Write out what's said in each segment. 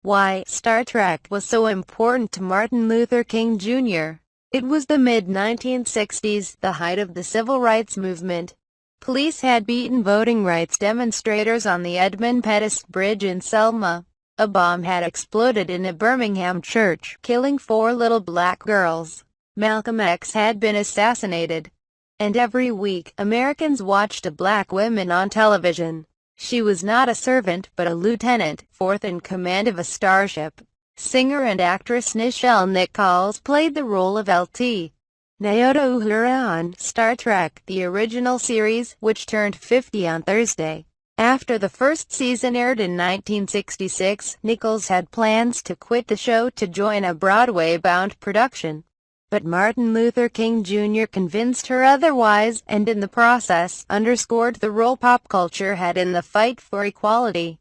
Why Star Trek was so important to Martin Luther King Jr. It was the mid-1960s, the height of the civil rights movement. Police had beaten voting rights demonstrators on the Edmund Pettus Bridge in Selma. A bomb had exploded in a Birmingham church, killing 4 little black girls. Malcolm X had been assassinated. And every week, Americans watched a black woman on television. She was not a servant, but a lieutenant, fourth in command of a starship. Singer and actress Nichelle Nichols played the role of LT. Nyota Uhura on Star Trek, the original series, which turned 50 on Thursday. After the first season aired in 1966, Nichols had plans to quit the show to join a Broadway-bound production. But Martin Luther King Jr. convinced her otherwise, and in the process, underscored the role pop culture had in the fight for equality.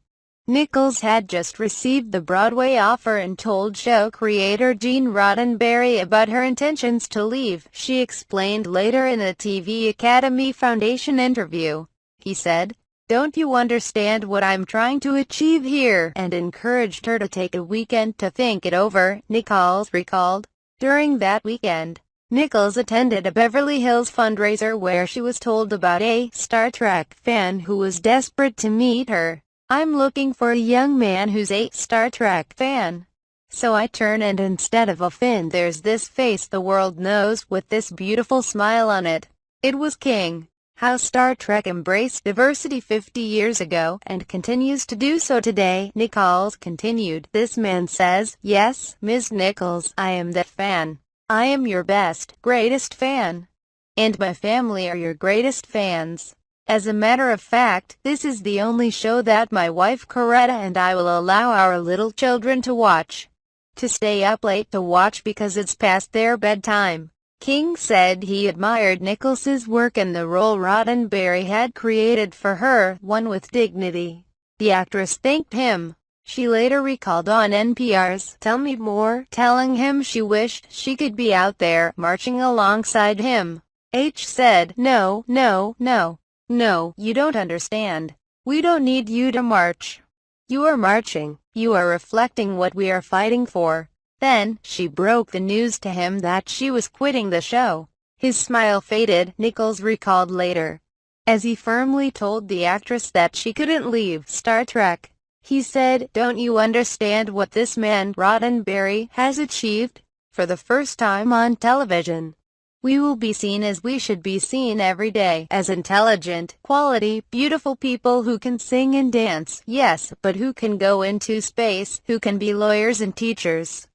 Nichols had just received the Broadway offer and told show creator Gene Roddenberry about her intentions to leave. She explained later in a TV Academy Foundation interview. He said, "Don't you understand what I'm trying to achieve here?" and encouraged her to take a weekend to think it over, Nichols recalled. During that weekend, Nichols attended a Beverly Hills fundraiser where she was told about a Star Trek fan who was desperate to meet her. "I'm looking for a young man who's a Star Trek fan. So I turn and instead of a fin there's this face the world knows with this beautiful smile on it. It was King." How Star Trek embraced diversity 50 years ago, and continues to do so today, Nichols continued. "This man says, yes, Ms. Nichols, I am that fan. I am your best, greatest fan. And my family are your greatest fans. As a matter of fact, this is the only show that my wife Coretta and I will allow our little children to watch. To stay up late to watch because it's past their bedtime." King said he admired Nichols's work and the role Roddenberry had created for her, one with dignity. The actress thanked him. She later recalled on NPR's Tell Me More, telling him she wished she could be out there, marching alongside him. H said, "No, no, no. No, you don't understand. We don't need you to march. You are marching. You are reflecting what we are fighting for." Then, she broke the news to him that she was quitting the show. His smile faded, Nichols recalled later, as he firmly told the actress that she couldn't leave Star Trek. He said, "Don't you understand what this man, Roddenberry, has achieved? For the first time on television, we will be seen as we should be seen every day, as intelligent, quality, beautiful people who can sing and dance, yes, but who can go into space, who can be lawyers and teachers,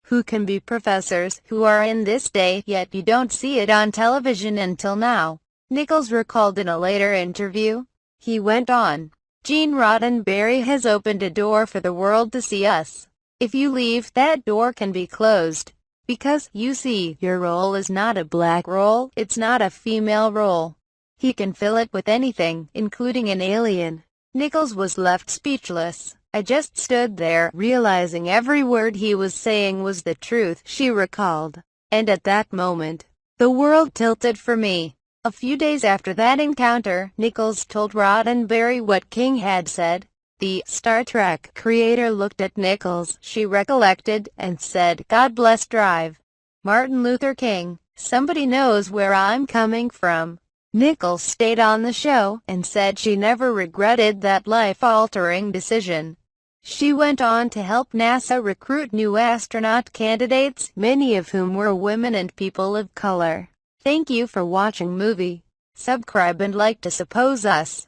who can be professors, who are in this day, yet you don't see it on television until now." Nichols recalled in a later interview. He went on, "Gene Roddenberry has opened a door for the world to see us. If you leave, that door can be closed. Because, you see, your role is not a black role, it's not a female role. He can fill it with anything, including an alien." Nichols was left speechless. "I just stood there, realizing every word he was saying was the truth," she recalled. "And at that moment, the world tilted for me." A few days after that encounter, Nichols told Roddenberry what King had said. The Star Trek creator looked at Nichols, she recollected, and said, "God bless Drive. Martin Luther King. Somebody knows where I'm coming from." Nichols stayed on the show, and said she never regretted that life-altering decision. She went on to help NASA recruit new astronaut candidates, many of whom were women and people of color. Thank you for watching movie. Subscribe and like to support us.